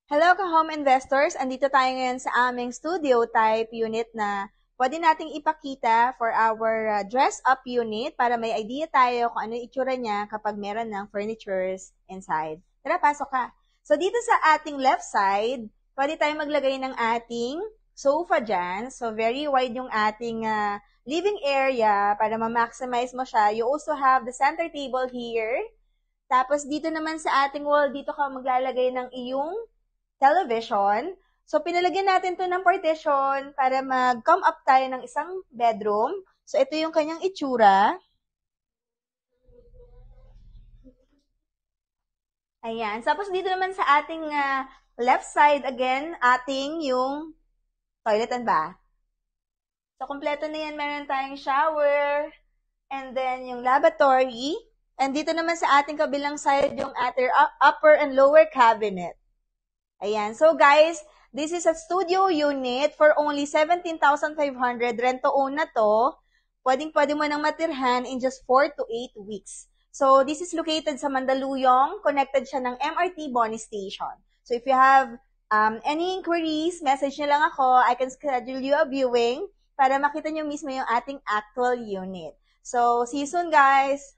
Hello ka-home investors! Andito tayo ngayon sa aming studio type unit na pwede nating ipakita for our dress-up unit para may idea tayo kung ano yung itsura niya kapag meron ng furnitures inside. Tara, pasok ka! So, dito sa ating left side, pwede tayo maglagay ng ating sofa dyan. So, very wide yung ating living area para ma-maximize mo siya. You also have the center table here. Tapos, dito naman sa ating wall, dito ka maglalagay ng iyong television. So, pinalagyan natin to ng partition para mag-come up tayo ng isang bedroom. So, ito yung kanyang itsura. Ayan. Tapos, dito naman sa ating left side, again, ating yung toilet and bath. So, kompleto na yan. Meron tayong shower, and then yung lavatory. And dito naman sa ating kabilang side, yung ating upper and lower cabinet. Ayan. So, guys, this is a studio unit for only 17,500. Rent-to-own na to. Pwedeng-pwede mo nang matirhan in just 4 to 8 weeks. So, this is located sa Mandaluyong. Connected siya ng MRT Boni Station. So, if you have any inquiries, message nyo lang ako. I can schedule you a viewing para makita nyo mismo yung ating actual unit. So, see you soon, guys!